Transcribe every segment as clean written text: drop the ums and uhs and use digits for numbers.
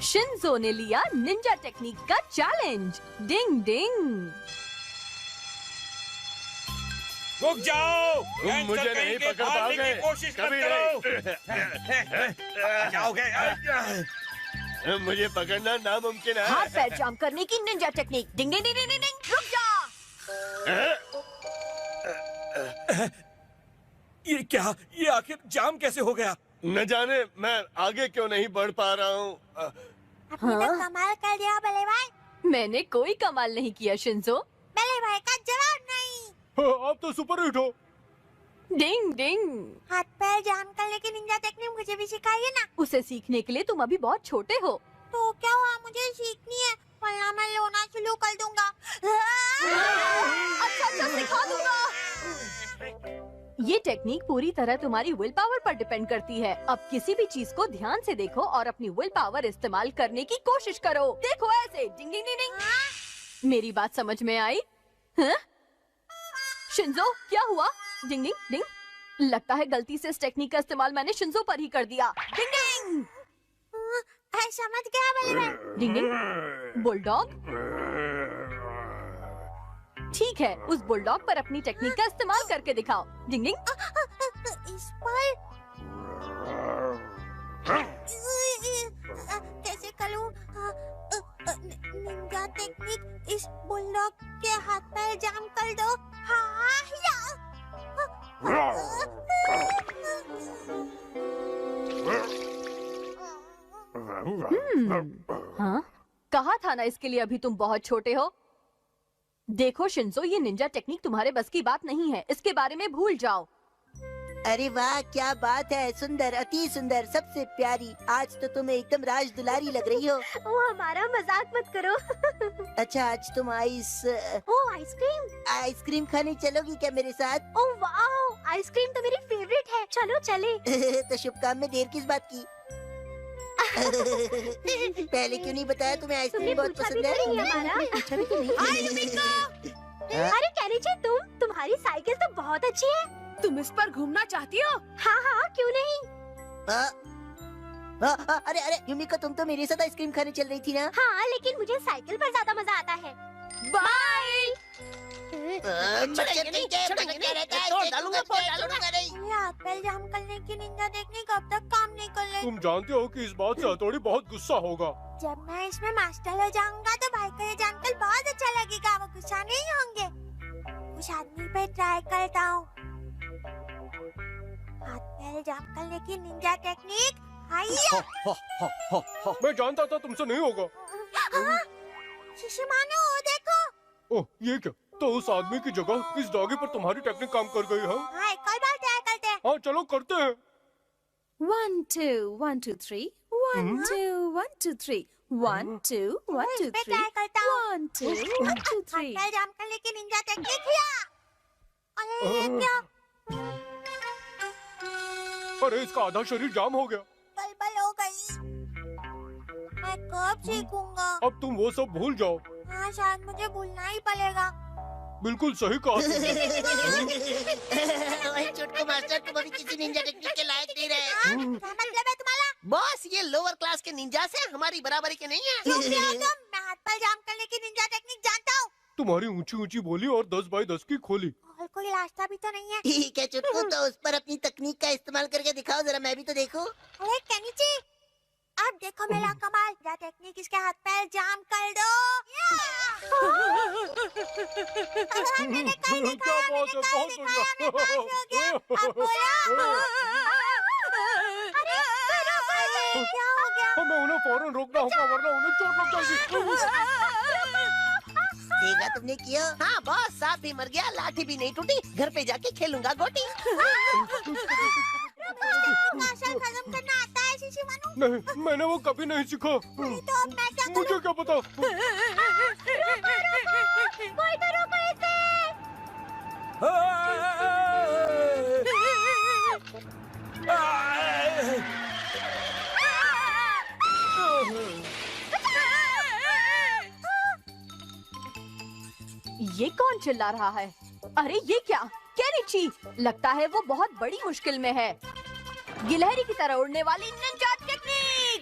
Shinzo ने लिया Ninja technique का चैलेंज। डिंग डिंग। रुक जाओ, मुझे नहीं पकड़ पाओगे, कोशिश कभी नहीं। मुझे पकड़ना नामुमकिन है। हाथ पैर जाम करने की निंजा टेक्निक। डिंग डिंग डिंग डिंग डिंग। रुक जा। ये क्या? ये आखिर जाम कैसे हो गया? न जाने मैं आगे क्यों नहीं बढ़ पा रहा हूँ। आपने तो कमाल कर दिया बल्ले भाई। मैंने कोई कमाल नहीं किया शिंजो। बल्ले भाई का जवाब नहीं। आप तो सुपर हिट हो। डिंग डिंग। हाथ पैर जाम करने की निंजा टेक्निक मुझे भी सिखाइए ना। उसे सीखने के लिए तुम अभी बहुत छोटे हो। तो क्या हुआ, मुझे सीखनी है वरना मैं रोना शुरू कर दूंगा। अच्छा सिखा दूंगा। ये टेक्निक पूरी तरह तुम्हारी विल पावर पर डिपेंड करती है। अब किसी भी चीज को ध्यान से देखो और अपनी विल पावर इस्तेमाल करने की कोशिश करो। देखो ऐसे। डिंग डिंग डिंग डिंग। मेरी बात समझ में आई? हाँ? शिंजो क्या हुआ? डिंग डिंग डिंग। लगता है गलती से इस टेक्निक का इस्तेमाल मैंने शिंजो पर ही कर दिया। डिंग डिंग। समझ गया बल्ले भाई। डिंग डिंग। बुलडॉग। ठीक है, उस बुलडॉग पर अपनी टेक्निक का इस्तेमाल करके दिखाओ। डिंग डिंग। इस पर कैसे करूं? निंजा टेक्निक इस बुलडॉग के हाथ पैर जाम कर दो। हाँ हाँ? कहा था ना इसके लिए अभी तुम बहुत छोटे हो। देखो शिंजो, ये निंजा टेक्निक तुम्हारे बस की बात नहीं है। इसके बारे में भूल जाओ। अरे वाह, क्या बात है। सुंदर, अति सुंदर, सबसे प्यारी। आज तो तुम एकदम राज दुलारी लग रही हो। वो हमारा मजाक मत करो। अच्छा, आज तुम आइसक्रीम खाने चलोगी क्या मेरे साथ? ओह वाओ, आइसक्रीम तो मेरी फेवरेट है। चलो चले। तो शुभ काम में देर किस बात की? पहले क्यों नहीं बताया तुम्हें आइसक्रीम बहुत पसंद है? अरे कहनीचे, तुम्हारी साइकिल तो बहुत अच्छी है। तुम इस पर घूमना चाहती हो? हाँ हाँ, क्यों नहीं। अरे युमिका, तुम तो मेरे साथ आइसक्रीम खाने चल रही थी ना? हाँ, लेकिन मुझे साइकिल पर ज्यादा मजा आता है। बाय। हाथ पैर जाम करने की निंजा टेक्निक अब तक काम नहीं कर रही। तुम जानते हो कि इस बात से हथौड़ी बहुत गुस्सा होगा। जब मैं इसमें मास्टर हो जाऊंगा तो भाई को ये जानकर बहुत अच्छा लगेगा। वो गुस्सा नहीं होंगे। उस आदमी पे ट्राई करता हूँ। हाथ पैर जाम करने की निंजा टेक्निक। मैं जानता था तुमसे नहीं होगा। शिशुमानो, देखो। ओह, ये क्या? तो उस आदमी की जगह इस डॉगी पर तुम्हारी टेक्निक काम कर गई है। हाँ, एक और बार ट्राई करते हैं। हाँ चलो करते हैं। 1 2 1 2 3 1 2 1 2 3 1 2 1 2 मैं 3 ट्राई करता हूँ। 1 2 1 2 हाथ 3 पैर जाम करने की निंजा टेक्निक किया। अरे ये क्या? अरे इसका आधा शरीर जाम हो गया। बलबल हो गई। मैं कब सीखूंगा? अब तुम वो सब भूल जाओ। हाँ, शायद मुझे भूलना ही पड़ेगा। बिल्कुल सही कहा तुमने। चुटकू मास्टर, तुम अभी किसी निंजा टेक्निक के लायक नहीं रहे। क्या मतलब है तुम्हारा? बॉस, ये लोअर क्लास के निंजा से हमारी बराबरी के नहीं है। चुप रहो तुम। मैं हाथ पैर जाम करने की निंजा टेक्निक जानता हूँ। तुम्हारी ऊंची ऊंची बोली और 10 बाई 10 की खोली। और कोई रास्ता भी तो नहीं है। ठीक है चुटकू, तो उस पर अपनी तकनीक का इस्तेमाल करके दिखाओ जरा, मैं भी तो देखूं। अरे केनिची, अब देखो मेरा कमाल। निंजा टेक्निक इसके हाथ पैर जाम कर दो। मैंने कहीं क्या दिखाया, बात है, बहुत बढ़िया। मैं पास हो गया। अब बोलो। अरे पैरों पर से क्या हो गया? हमें उन्हें फौरन रोकना होगा वरना उन्हें चोट लग जाएगी। देखा तुमने किया? हाँ बॉस, सांप भी मर गया, लाठी भी नहीं टूटी। घर पे जाके खेलूंगा गोटी। मार्शल खत्म करना आता है शिशुमानु? नहीं, मैंने वो कभी नहीं सीखा। तो अब मैं क्या करूं? मुझे क्या पता। कोई तो रोको इसे। ये कौन चिल्ला रहा है? अरे ये क्या? केनिची, लगता है वो बहुत बड़ी मुश्किल में है। गिलहरी की तरह उड़ने वाली निंजा टेक्निक।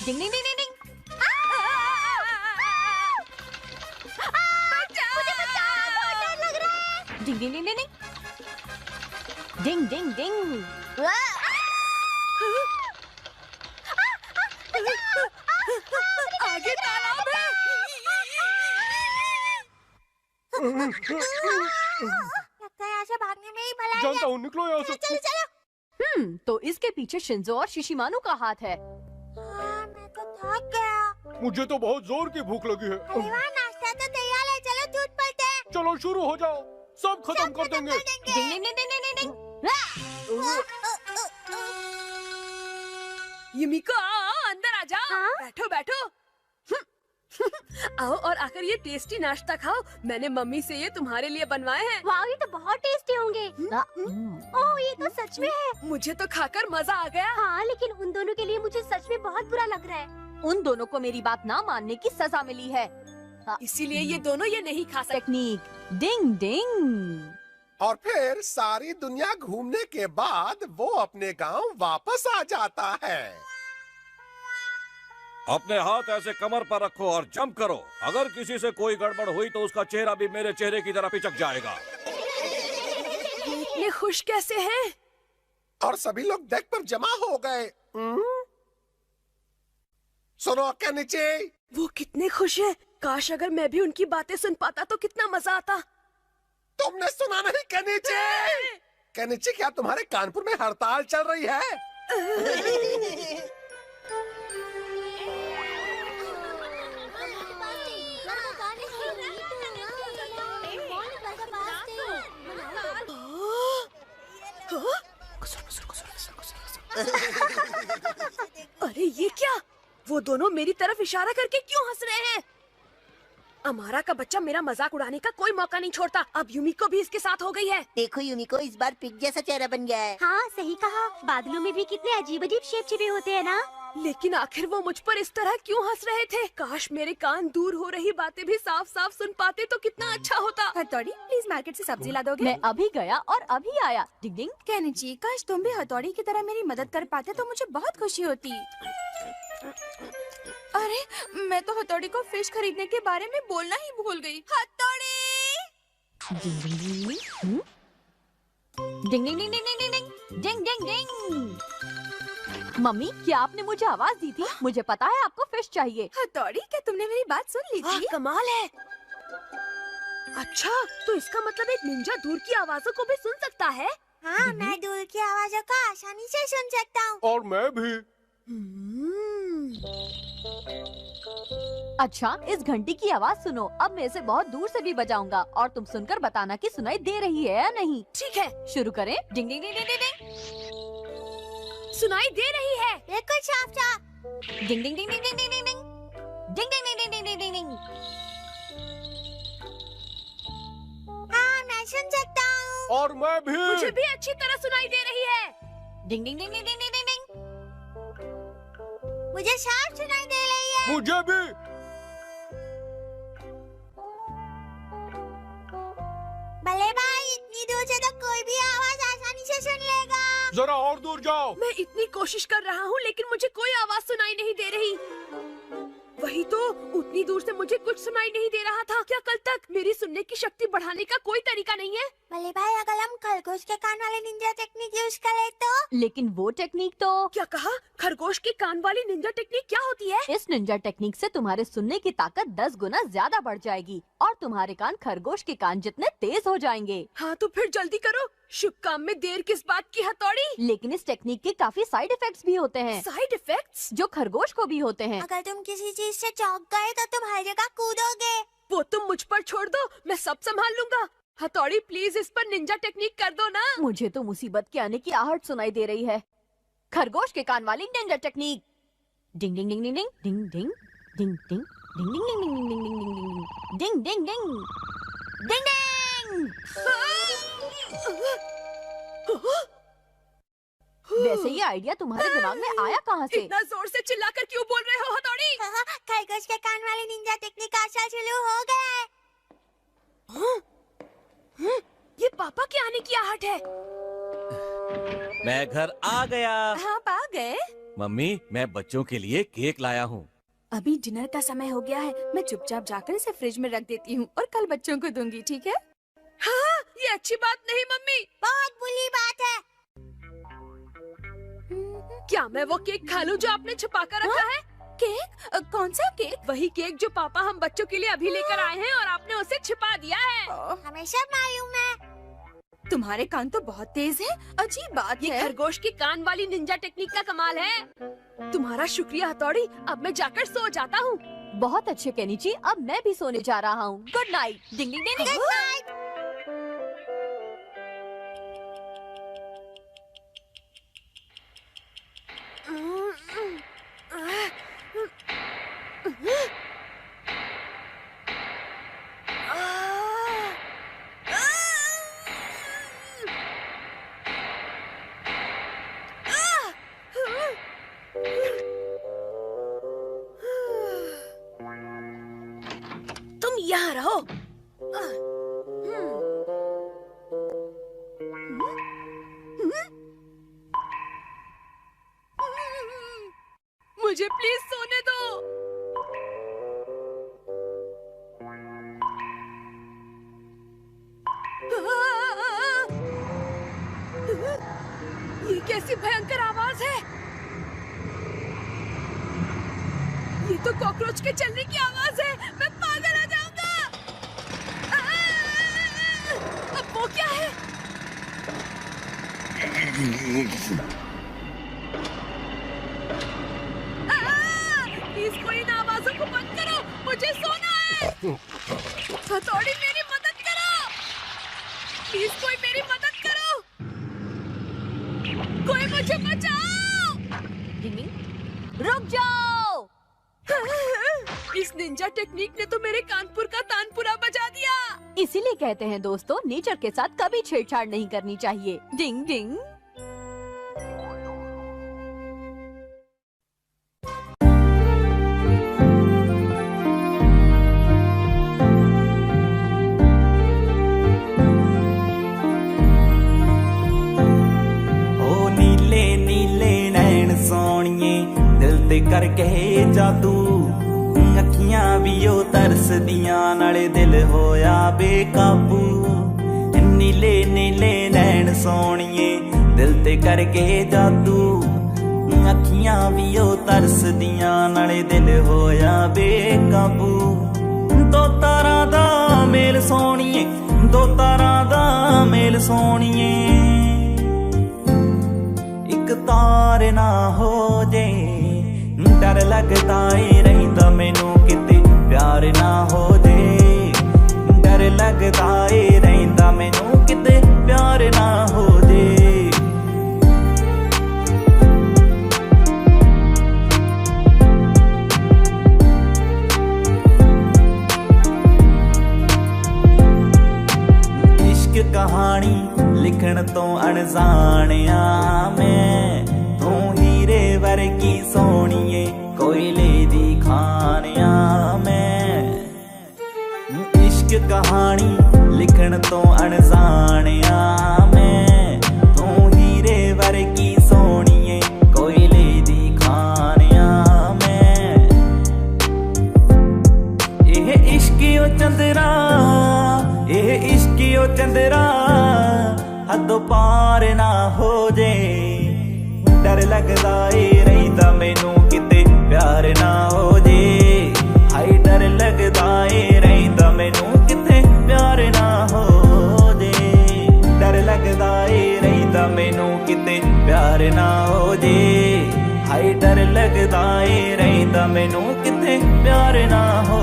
डिंग डिंग डिंग डिंग। डिंग डिंग डिंग डिंग डिंग डिंग। आगे तालाब है। लगता है यहाँ से भागने में ही भलाई जानता है। हूँ, निकलो यहाँ से। चलो चलो। तो इसके पीछे शिंजो और शिशिमानु का हाथ है। हाँ, मैं तो थक गया। मुझे तो बहुत जोर की भूख लगी अरे है। वाह, नाश्ता तो तैयार है। चलो दूध पड़ते हैं। चलो शुरू हो जाओ, सब खत्म कर देंगे। डिंग डिंग डिंग डिंग डिंग डिंग। युमिको आओ, अंदर आ जाओ। हाँ? बैठो बैठो। आओ और आकर ये टेस्टी नाश्ता खाओ। मैंने मम्मी से ये तुम्हारे लिए बनवाए हैं। वाह, ये तो बहुत टेस्टी होंगे। ओह, ये तो सच में है। मुझे तो खाकर मजा आ गया। हाँ, लेकिन उन दोनों के लिए मुझे सच में बहुत बुरा लग रहा है। उन दोनों को मेरी बात ना मानने की सजा मिली है। इसीलिए ये दोनों ये नहीं खा सकते। टेक्निक डिंग डिंग। और फिर सारी दुनिया घूमने के बाद वो अपने गांव वापस आ जाता है। अपने हाथ ऐसे कमर पर रखो और जंप करो। अगर किसी से कोई गड़बड़ हुई तो उसका चेहरा भी मेरे चेहरे की तरह पिचक जाएगा। ये इतने खुश कैसे हैं? और सभी लोग डेक पर जमा हो गए। सुनो केनिची, वो कितने खुश हैं। काश अगर मैं भी उनकी बातें सुन पाता तो कितना मजा आता। तुमने सुना नहीं केनिची? केनिची, क्या तुम्हारे कानपुर में हड़ताल चल रही है? अरे ये क्या? वो दोनों मेरी तरफ इशारा करके क्यों हंस रहे हैं? अमारा का बच्चा मेरा मजाक उड़ाने का कोई मौका नहीं छोड़ता। अब युमिको भी इसके साथ हो गई है। देखो युमिको, इस बार पिग जैसा चेहरा बन गया है। हाँ, सही कहा। बादलों में भी कितने अजीब अजीब शेप छिपे होते हैं ना। लेकिन आखिर वो मुझ पर इस तरह क्यों हंस रहे थे? काश मेरे कान दूर हो रही बातें भी साफ साफ सुन पाते तो कितना अच्छा होता। हथौड़ी, प्लीज मार्केट से सब्जी ला दोगे? मैं अभी गया और अभी आया। डिंग डिंग। केनिची, काश तुम भी हथौड़ी की तरह मेरी मदद कर पाते तो मुझे बहुत खुशी होती। अरे, मैं तो हथौड़ी को फिश खरीदने के बारे में बोलना ही भूल गई। हथौड़ी! डिंग डिंग डिंग डिंग डिंग डिंग डिंग डिंग डिंग डिंग डिंग। मम्मी, क्या आपने मुझे आवाज दी थी? मुझे पता है आपको फिश चाहिए। हथौड़ी, क्या तुमने मेरी बात सुन ली वाह, थी? कमाल है। अच्छा, तो इसका मतलब एक निंजा दूर की आवाजों को भी सुन सकता है। हाँ, मैं दूर की आवाजों को आसानी से सुन सकता हूँ। और मैं भी। अच्छा, इस घंटी की आवाज सुनो। अब मैं इसे बहुत दूर से भी बजाऊंगा और तुम सुनकर बताना कि सुनाई दे रही है या नहीं। ठीक है, शुरू करें। डिंग डिंग डिंग डिंग डिंग। सुनाई दे रही है। बिल्कुल साफ साफ। डिंग डिंग डिंग डिंग डिंग डिंग डिंग डिंग डिंग डिंग डिंग डिंग डिंग डिंग। हाँ, मैं सुन सकता हूँ। और मैं भी। मुझे भी अच्छी तरह सुनाई दे रही है। डिंग डिंग डिंग डिंग डिंग डिंग डिंग। मुझे साफ सुनाई दे रही है। मुझे भी। भले भाई, इतनी दूर से तो कोई भी आवाज आसानी से सुन लेगा। जरा और दूर जाओ। मैं इतनी कोशिश कर रहा हूँ लेकिन मुझे कोई आवाज सुनाई नहीं दे रही। वही तो, उतनी दूर से मुझे कुछ सुनाई नहीं दे रहा था। क्या कल तक मेरी सुनने की शक्ति बढ़ाने का कोई तरीका नहीं है? भले भाई, अगर हम खरगोश के कान वाले निंजा टेक्निक यूज करें तो? लेकिन वो टेक्निक तो। क्या कहा? खरगोश के कान वाली निंजा टेक्निक क्या होती है? इस निंजा टेक्निक से तुम्हारे सुनने की ताकत 10 गुना ज्यादा बढ़ जाएगी और तुम्हारे कान खरगोश के कान जितने तेज हो जाएंगे। हाँ तो फिर जल्दी करो। शुभ काम में देर किस बात की, हथौड़ी? लेकिन इस टेक्निक के काफी साइड इफेक्ट्स भी होते हैं, साइड इफेक्ट्स? जो खरगोश को भी होते हैं। अगर तुम किसी चीज से चौंक गए तो तुम हर जगह कूदोगे। वो तुम मुझ पर छोड़ दो, मैं सब संभाल लूंगा। हथौड़ी, प्लीज इस पर निंजा टेक्निक कर दो ना। मुझे तो मुसीबत के आने की आहट सुनाई दे रही है। खरगोश के कान वाली निंजा टेक्निक। डिंग डिंग डिंग डिंग डिंग डिंग डिंग डिंग डिंग डिंग डिंग डिंग डिंग डिंग डिंग डिंग डिंग डिंग। वैसे ये आइडिया तुम्हारे दिमाग में आया कहाँ से? इतना जोर से चिल्लाकर क्यों बोल रहे हो, हथौड़ी? खरगोश के कान वाली निंजा टेक्निक आशा शुरू हो गया है। ये पापा के आने की आहट है। मैं घर आ गया। आप आ गए? मम्मी, मैं बच्चों के लिए केक लाया हूँ। अभी डिनर का समय हो गया है। मैं चुपचाप जाकर इसे फ्रिज में रख देती हूँ और कल बच्चों को दूंगी, ठीक है? हाँ, ये अच्छी बात नहीं मम्मी। बहुत बुरी बात है। क्या मैं वो केक खा लूं जो आपने छुपा कर रखा है? केक? कौन सा केक? वही केक जो पापा हम बच्चों के लिए अभी लेकर आए हैं और आपने उसे छिपा दिया है। हमें सब मालूम है। तुम्हारे कान तो बहुत तेज है। अजीब बात ये है। खरगोश की कान वाली निंजा टेक्निक का कमाल है। तुम्हारा शुक्रिया हथौड़ी। अब मैं जाकर सो जाता हूँ। बहुत अच्छे केनिची, अब मैं भी सोने जा रहा हूँ। Good night. डिंग डिंग डिंग डिंग। तुम यहाँ रहो। मुझे प्लीज सोने दो। ये कैसी भयंकर आवाज है? ये तो कॉकरोच के चलने की आवाज है। मैं पागल हो जाऊंगा। अब वो क्या है? प्लीज कोई इन आवाजों को बंद करो। मुझे सोना है। हथौड़ी मेरी मदद करो। प्लीज कोई मेरी मदद करो। कोई मुझे बचाओ। डिंग डिंग। रुक जाओ। इस निंजा टेक्निक ने तो मेरे कानपुर का तानपुरा बजा दिया। इसीलिए कहते हैं दोस्तों, नेचर के साथ कभी छेड़छाड़ नहीं करनी चाहिए। डिंग डिंग। ओ नीले नीले नैन सोनिए दिल ते करके जादू अखियां भी ओ तरसदियां नाले दिल होया बेकाबू नीले नीले नैन सोनिए दिल ते करके जादू अखियां भी ओ तरसदियां नाले दिल होया बेकाबू दो तारा दा मेल सोनिए दो तारा दा मेल सोनिए एक तार ना हो जे डर लगता है रहिंदा मैनू किते प्यार ना हो जे डर लगता है रहिंदा मैनू किते प्यार ना हो जे इश्क कहानी लिखण तो अनजानिया मैं तू हीरे वर्गी सोनिए कोयले दी खानिया मैं इश्क कहानी लिखण तो अनजानिया मैं तू हीरे वर्गी सोनिए कोयले दी खानिया मैं एह इश्कियो चंदरा एह इश्कियो चंदरा हदों पार ना हो जे डर लगदा ए रहिंदा मैनू किते प्यार ना हो जे हाय डर लगदा ए रहिंदा मैनू किते प्यार ना हो जे डर लगदा ए रहिंदा मैनू किते प्यार ना हो जे हाय डर लगदा ए रहिंदा मैनू किते प्यार ना हो